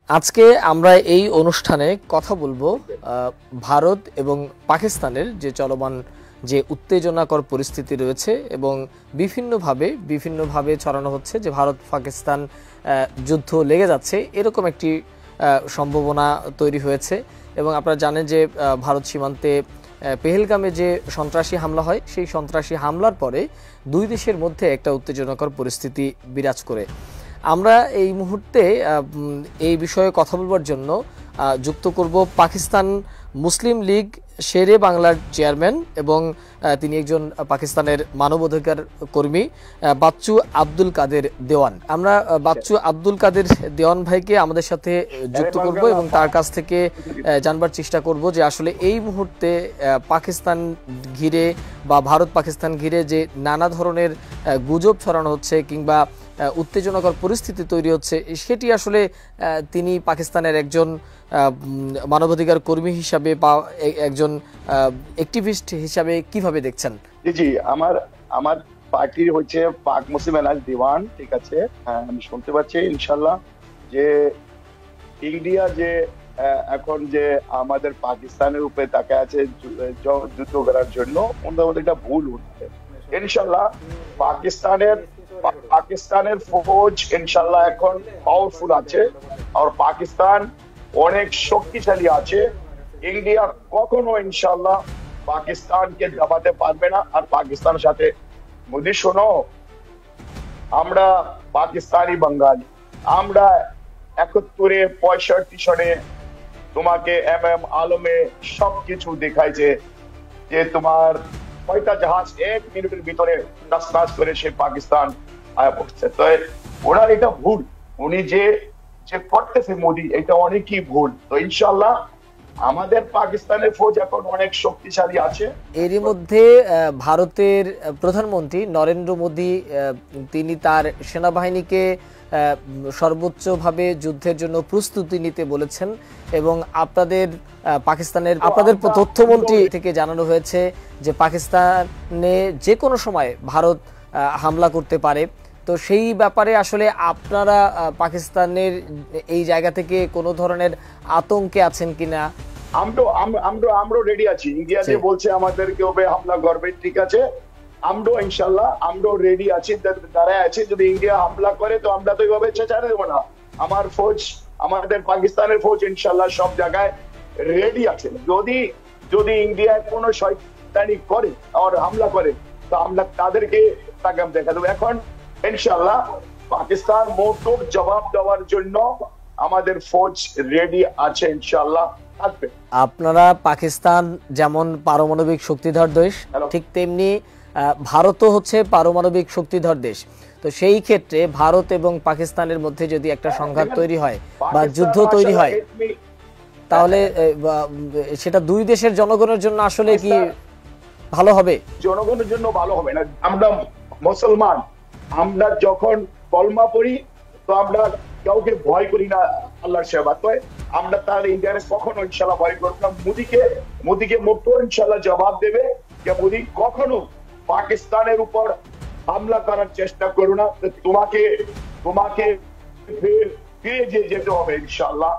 আজকে আমরা এই অনুষ্ঠানে কথা বলবো ভারত এবং পাকিস্তানের যে চলমান যে উত্তেজনাকর পরিস্থিতি রয়েছে এবং বিভিন্নভাবে ছড়ানো হচ্ছে যে ভারত পাকিস্তান যুদ্ধ লেগে যাচ্ছে এরকম একটি সম্ভাবনা তৈরি হয়েছে। এবং আপনারা জানেন যে ভারত সীমান্তে পেহেলগামে যে সন্ত্রাসী হামলা হয় সেই সন্ত্রাসী হামলার পরে দুই দেশের মধ্যে একটা উত্তেজনাকর পরিস্থিতি বিরাজ করে। আমরা এই মুহূর্তে এই বিষয়ে কথা বলবার জন্য যুক্ত করব পাকিস্তান মুসলিম লীগ শেরে বাংলার চেয়ারম্যান এবং তিনি একজন পাকিস্তানের মানবাধিকার কর্মী বাচ্চু আব্দুল কাদের দেওয়ান। আমরা বাচ্চু আব্দুল কাদের দেওয়ান ভাইকে আমাদের সাথে যুক্ত করব এবং তার কাছ থেকে জানবার চেষ্টা করব যে আসলে এই মুহূর্তে পাকিস্তান ঘিরে বা ভারত পাকিস্তান ঘিরে যে নানা ধরনের গুজব ছড়ানো হচ্ছে কিংবা উত্তেজনাকর পরিস্থিতি তৈরি হচ্ছে সেটি আসলে তিনি পাকিস্তানের একজন মানবাধিকার কর্মী হিসাবে বা একজন অ্যাক্টিভিস্ট হিসাবে কিভাবে দেখছেন? জি, আমার পার্টির হচ্ছে পাক মুসলিম এলাজ দিওয়ান, ঠিক আছে। আমি শুনতে পাচ্ছি ইনশাল্লাহ যে ইন্ডিয়া যে এখন যে আমাদের পাকিস্তানের উপরে তাকে আছে যুদ্ধ করার জন্য ওদের একটা ভুল হচ্ছে। ইনশাল্লাহ পাকিস্তানের ফৌজ ইনশাল্লাহ এখন পাওয়ারফুল আছে আর পাকিস্তান অনেক শক্তিশালী আছে। ইন্ডিয়া কখনো ইনশাল্লাহ পাকিস্তানকে দাবাতে পারবে না। আর পাকিস্তানের সাথে মোদি, শোনো, আমরা পাকিস্তানি বাঙালি, আমরা 71-65 সনে তোমাকে MM আলমে সবকিছু দেখাইছে যে তোমার কয়টা জাহাজ 1 মিনিটের ভিতরে নাশ করে সে পাকিস্তান আয়া পড়ছে। তো ওনার এটা ভুল, উনি যে করতেছে মোদি, এটা অনেকই ভুল। তো ইনশাল্লাহ আমাদের পাকিস্তানের ফৌজ এখন অনেক শক্তিশালী আছে। এরই মধ্যে ভারতের প্রধানমন্ত্রী নরেন্দ্র মোদী তিনি তার সেনাবাহিনীকে সর্বোচ্চভাবে যুদ্ধের জন্য প্রস্তুতি নিতে বলেছেন এবং আপনাদের তথ্যমন্ত্রী থেকে জানানো হয়েছে যে পাকিস্তানে যে কোনো সময় ভারত হামলা করতে পারে। তো সেই ব্যাপারে আসলে আপনারা পাকিস্তানের এই জায়গা থেকে কোনো ধরনের আতঙ্কে আছেন কিনা? আমরা রেডি আছি। ইন্ডিয়া যে বলছে আমাদেরকে হামলা করবে, ঠিক আছে, আমরা ইনশাল্লাহ আমরা রেডি আছি, দাঁড়ায় আছি। যদি ইন্ডিয়া হামলা করে তো আমরা তো এইভাবে চেঁচাতে দেবো না। আমাদের পাকিস্তানের ফৌজ ইনশাল্লাহ সব জায়গায় রেডি আছে। যদি ইন্ডিয়া কোনো শয়তানি করে আর হামলা করে তো আমরা তাদেরকে তাকাম দেখা দেবো। এখন ইনশাল্লাহ পাকিস্তান মোটর জবাব দেওয়ার জন্য আমাদের ফৌজ রেডি আছে, ইনশাল্লাহ থাকবে। আপনারা পাকিস্তান যেমন পারমাণবিক শক্তিধর দেশ, ঠিক তেমনি ভারতও হচ্ছে পারমাণবিক শক্তিধর দেশ। তো সেই ক্ষেত্রে ভারত এবং পাকিস্তানের মধ্যে যদি একটা সংঘাত তৈরি হয় বা যুদ্ধ তৈরি হয় তাহলে সেটা দুই দেশের জনগণের জন্য আসলে কি ভালো হবে? জনগণের জন্য ভালো হবে না। আমরা মুসলমান, আমরা যখন কলমা পড়ি তো আমরা কাউকে ভয় করি না, আল্লাহর সেবা। তো আমরা তার ইন্ডিয়ারে কখনো ইনশাল্লাহ ভয় করবো না। মোদিকে মোটর ইনশাল্লাহ জবাব দেবে যে মোদি কখনো পাকিস্তানের উপর হামলা করার চেষ্টা করো না, তোমাকে ফিরে যেতে হবে ইনশাল্লাহ।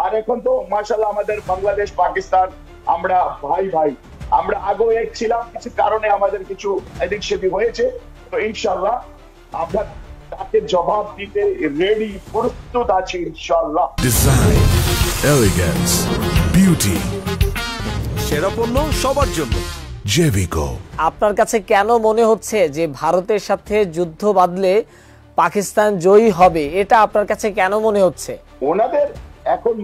আর এখন তো মাশাআল্লাহ আমাদের বাংলাদেশ পাকিস্তান আমরা ভাই, আমরা আগেও এক ছিলাম, কিছু কারণে আমাদের কিছু এদিক সেদিক হয়েছে। তো ইনশাল্লাহ আমরা তাকে জবাব দিতে রেডি, প্রস্তুত আছি ইনশাআল্লাহ। ডিজাইন, এলিগেন্স, বিউটি, সেরা পণ্য সবার জন্য জেভিকো। আপনার কাছে কেন মনে হচ্ছে যে ভারতের সাথে যুদ্ধ বাঁধলে পাকিস্তান জয়ী হবে? এটা আপনার কাছে কেন মনে হচ্ছে? ওনাদের এখন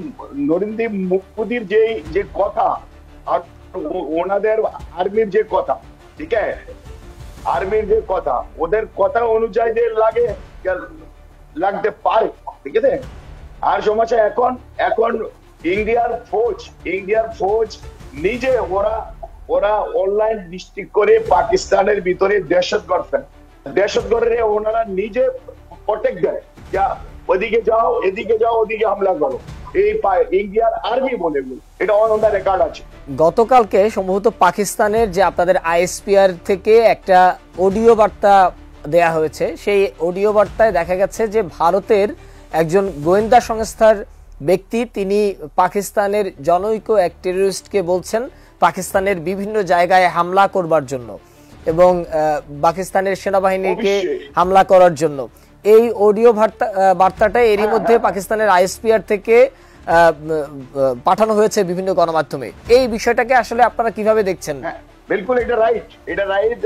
নরেন্দ্র মোদীর যে কথা আর ওনাদের আর্মির যে কথা, ঠিক আছে, আর্মির যে কথা, ওদের কথা অনুযায়ী যে লাগতে পারে, ঠিক আছে। আর সমস্যা এখন ইন্ডিয়ার ফৌজ নিজে ওরা অনলাইন ডিস্ট্রিক্ট করে পাকিস্তানের ভিতরে দহশতগর্দে ওনারা নিজে প্রটেক্ট দেয়, ওদিকে যাও, এদিকে যাও, ওদিকে হামলা করো। এই ইন্ডিয়ার আর্মি বলে এটা ওনার রেকর্ড আছে। গতকালকে সম্ভবত পাকিস্তানের যে আপনাদের ISPR থেকে একটা অডিও বার্তা দেয়া হয়েছে, সেই অডিও বার্তায় দেখা গেছে যে ভারতের একজন গোয়েন্দা সংস্থার ব্যক্তি, তিনি পাকিস্তানের জনৈক এক টেররিস্টকে বলছেন পাকিস্তানের বিভিন্ন জায়গায় হামলা করবার জন্য এবং পাকিস্তানের সেনাবাহিনীকে হামলা করার জন্য। এই অডিও বার্তাটা এরই মধ্যে পাকিস্তানের আইএসপিআর থেকে পাঠানো হয়েছে বিভিন্ন গণমাধ্যমে। এই বিষয়টাকে আসলে আপনারা কিভাবে দেখছেন? বিলকুল এটা রাইট, এটা রাইট।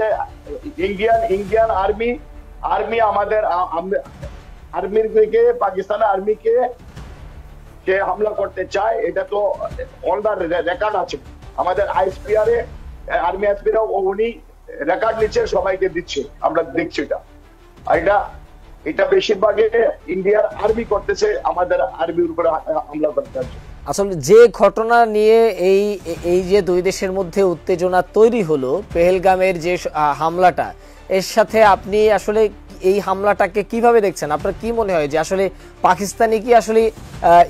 ইন্ডিয়ান আর্মি আমাদের আর্মির থেকে পাকিস্তানের আর্মিকে যে হামলা করতে চায়, এটা তো অল দা রেকর্ড আছে আমাদের আইএসপিআর এ। আর্মি আইএসপিআর উনি রেকর্ড নিচ্ছে, সবাইকে দিচ্ছে, আমরা দেখছি। এটা বেশিরভাগই ইন্ডিয়ার আর্মি করতেছে আমাদের আর্মির উপরে হামলা করতে। আসলে যে ঘটনা নিয়ে এই যে দুই দেশের মধ্যে উত্তেজনা তৈরি হলো, পেহেলগামের যে হামলাটা, এর সাথে আপনি আসলে এই হামলাটাকে কিভাবে দেখছেন? আপনার কি মনে হয় যে আসলে পাকিস্তানি কি আসলে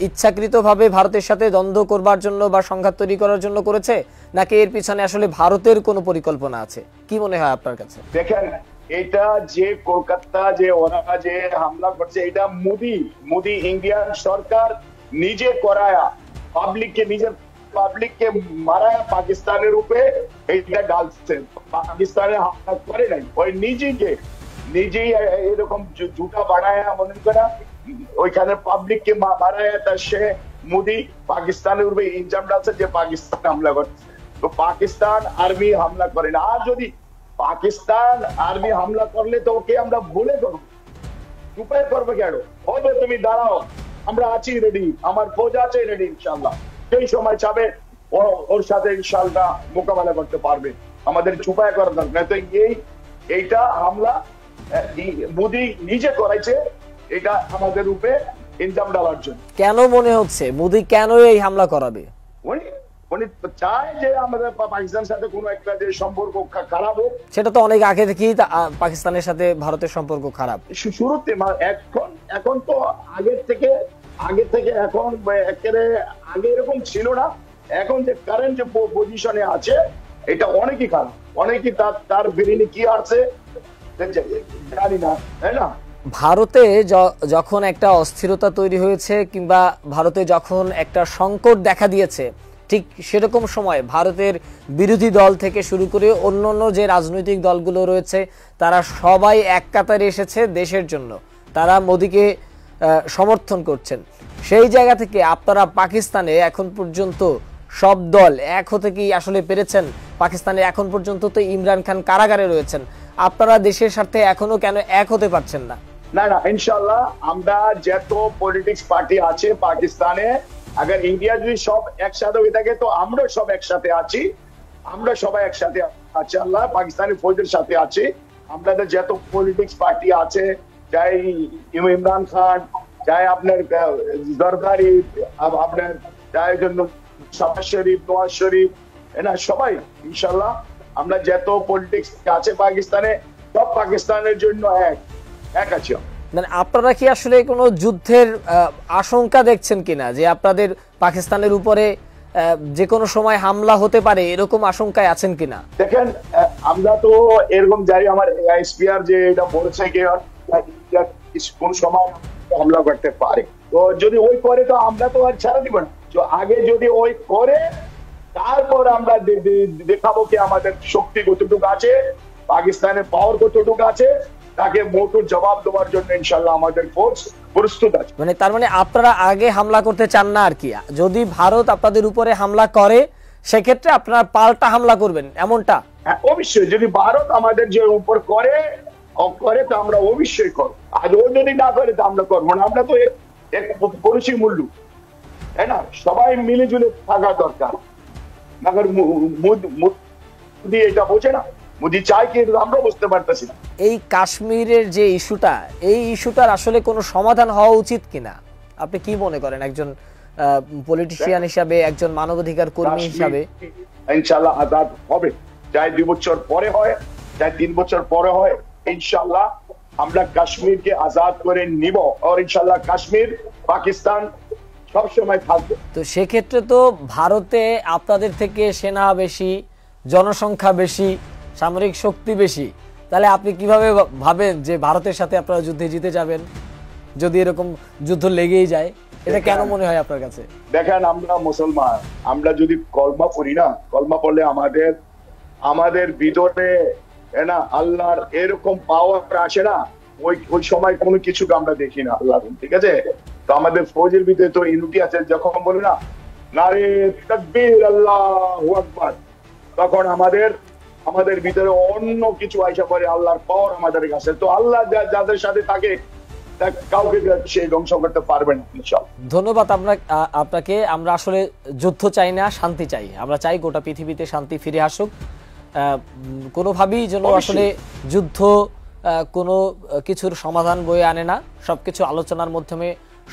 ইচ্ছাকৃতভাবে ভারতের সাথে দ্বন্দ্ব করবার জন্য বা সংঘাত তৈরি করার জন্য করেছে, নাকি এর পিছনে আসলে ভারতের কোনো পরিকল্পনা আছে? কি মনে হয় আপনার কাছে? দেখেন, এটা যে কলকাতা যে ওরা যে হামলা করছে, এটা মোদি ইন্ডিয়ান সরকার নিজে করায়া, পাবলিককে মারায়া পাকিস্তানের উপরে এইটা ডালছে। পাকিস্তানে হামলা করে নাই, ওই নিজেই এরকম জুটা বানায়া মনে করা ওইখানে পাবলিককে মারায়া, তার সে মোদি পাকিস্তানের উপরে ইনজাম ডালছে যে পাকিস্তান হামলা করছে। তো পাকিস্তান আর্মি হামলা করে না। আর যদি পাকিস্তান আর্মি হামলা করলে তো ওকে আমরা ভুলে করবো, উপায় করবে কেন? হবে তুমি দাঁড়াও, আমরা আছি রেডি, আমার ফৌজ আছে রেডি, ইনশাল্লাহ সেই সময় চাবে ওর সাথে ইনশাল্লাহ মোকাবেলা করতে পারবে। আমাদের চুপায় করার দরকার। তো এইটা হামলা মোদি নিজে করাইছে, এটা আমাদের উপরে ইনজাম ডালার জন্য। কেন মনে হচ্ছে মোদি কেন এই হামলা করাবে? উনি চায় যে আমাদের পাকিস্তানের সাথে কোনো একটা যে সম্পর্ক খারাপ হোক। সেটা তো অনেক আগে থেকেই পাকিস্তানের সাথে ভারতের সম্পর্ক খারাপ। শুরুতে এখন তো আগে থেকে এখন একেবারে আগে এরকম ছিল না। এখন যে কারেন্ট যে পজিশনে আছে, এটা অনেকই খারাপ। অনেকই তার বিরিনি কি আছে জানি না, তাই না? ভারতে যখন একটা অস্থিরতা তৈরি হয়েছে কিংবা ভারতে যখন একটা সংকট দেখা দিয়েছে, ঠিক সেরকম সময় ভারতের বিরোধী দল থেকে শুরু করে অন্যান্য যে রাজনৈতিক দলগুলো রয়েছে, তারা সবাই এক কাতারে এসেছে দেশের জন্য, তারা মোদিকে সমর্থন করছেন। সেই জায়গা থেকে আপনারা পাকিস্তানে এখন পর্যন্ত সব দল এক হতে কি আসলে পেরেছেন? পাকিস্তানে এখন পর্যন্ত তো ইমরান খান কারাগারে রয়েছেন, আপনারা দেশের স্বার্থে এখনো কেন এক হতে পারছেন না? না, ইনশাল্লাহ আমরা যত পলিটিক্স পার্টি আছে পাকিস্তানে, আগে ইন্ডিয়া যদি সব একসাথে হয়ে থাকে তো আমরা সব একসাথে আছি। আমরা সবাই একসাথে আছি, আল্লাহ পাকিস্তানি ফৌজের সাথে আছি। আমাদের যত পলিটিক্স পার্টি আছে, চাই ইমরান খান, চাই আপনার জরদারি, আপনার চাই শাবাজ শরীফ, নওয়াজ শরীফ, এনা সবাই ইনশাল্লাহ আমরা যত পলিটিক্স আছে পাকিস্তানে, সব পাকিস্তানের জন্য এক আছে। মানে আপনারা কি আসলে কোনো যুদ্ধের আশঙ্কা দেখছেন কিনা, যে আপনাদের পাকিস্তানের উপরে যে কোনো সময় হামলা হতে পারে, এরকম আশঙ্কায় আছেন কিনা? দেখেন, আমরা তো এরকম জানি, আমার আইএসপিআর যে এটা বলছে কি কোন সময় হামলা করতে পারে। তো যদি ওই করে তো আমরা তো আর ছাড়া দিব না। তো আগে যদি ওই করে, তারপর আমরা দেখাবো কি আমাদের শক্তি কতটুকু আছে, পাকিস্তানের পাওয়ার কতটুকু আছে, তাকে মোটর জবাব দেওয়ার জন্য ইনশাল্লাহ আমাদের ফোর্স প্রস্তুত আছে। মানে তার মানে আপনারা আগে হামলা করতে চান না আর কি? যদি ভারত আপনাদের উপরে হামলা করে, সেক্ষেত্রে আপনারা পাল্টা হামলা করবেন, এমনটা? হ্যাঁ, অবশ্যই। যদি ভারত আমাদের যে উপর করে তো আমরা অবশ্যই করবো। আর ও যদি না করে তো আমরা করবো না। আমরা তো এক পড়োশি মূল্য, তাই না? সবাই মিলে জুলে থাকা দরকার। মোদি এটা বোঝে না, মোদি চায় কি আমরা বুঝতে পারতেছি না। এই কাশ্মীরের যে ইস্যুটা, এই ইস্যুটার আসলে কোনো সমাধান হওয়া উচিত কিনা আপনি কি মনে করেন, একজন পলিটিশিয়ান হিসাবে, একজন মানবাধিকার কর্মী হিসাবে? ইনশাআল্লাহ আজাদ হবে, চাই 2 বছর পরে হয়, চাই 3 বছর পরে হয়, ইনশাআল্লাহ আমরা কাশ্মীরকে আজাদ করে নিব। আর ইনশাআল্লাহ কাশ্মীর পাকিস্তান সবসময় থাকবে। তো সেক্ষেত্রে তো ভারতে আপনাদের থেকে সেনা বেশি, জনসংখ্যা বেশি, সামরিক শক্তি বেশি, তাহলে আপনি কিভাবে ভাবেন যে ভারতের সাথে আপনারা যুদ্ধে জিতে যাবেন যদি এরকম যুদ্ধ লেগেই যায়? এটা কেন মনে হয় আপনার কাছে? দেখেন, আমরা মুসলমান, আমরা যদি কলমা পড়ি না, কলমা পড়লে আমাদের ভিতরে না আল্লাহর এরকম পাওয়ার আসে না, ওই সময় কোনো কিছু আমরা দেখি না আল্লাহ, ঠিক আছে? তো আমাদের ফৌজের ভিতরে তো ইউনিটি আছে, যখন বলি না নারে তাকবীর আল্লাহু আকবার, তখন আমাদের ভিতরে অন্য কিছু আইসা পড়ে, আল্লাহর পাওয়ার আমাদের কাছে। তো আল্লাহ যাদের সাথে থাকে কাউকে সে ধ্বংস করতে পারবে না ইনশাআল্লাহ। ধন্যবাদ আপনাকে। আমরা আসলে যুদ্ধ চাই না, শান্তি চাই। আমরা চাই গোটা পৃথিবীতে শান্তি ফিরে আসুক। কোনোভাবেই যেন আসলে যুদ্ধ কোনো কিছুর সমাধান বয়ে আনে না, সবকিছু আলোচনার মাধ্যমে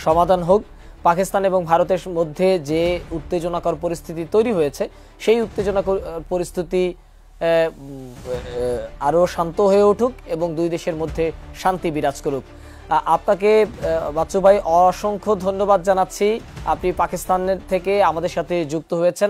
সমাধান হোক। পাকিস্তান এবং ভারতের মধ্যে যে উত্তেজনাকর পরিস্থিতি তৈরি হয়েছে, সেই উত্তেজনাকর পরিস্থিতি আরও শান্ত হয়ে উঠুক এবং দুই দেশের মধ্যে শান্তি বিরাজ করুক। আপনাকে বাচ্চু ভাই অসংখ্য ধন্যবাদ জানাচ্ছি। আপনি পাকিস্তানের থেকে আমাদের সাথে যুক্ত হয়েছেন।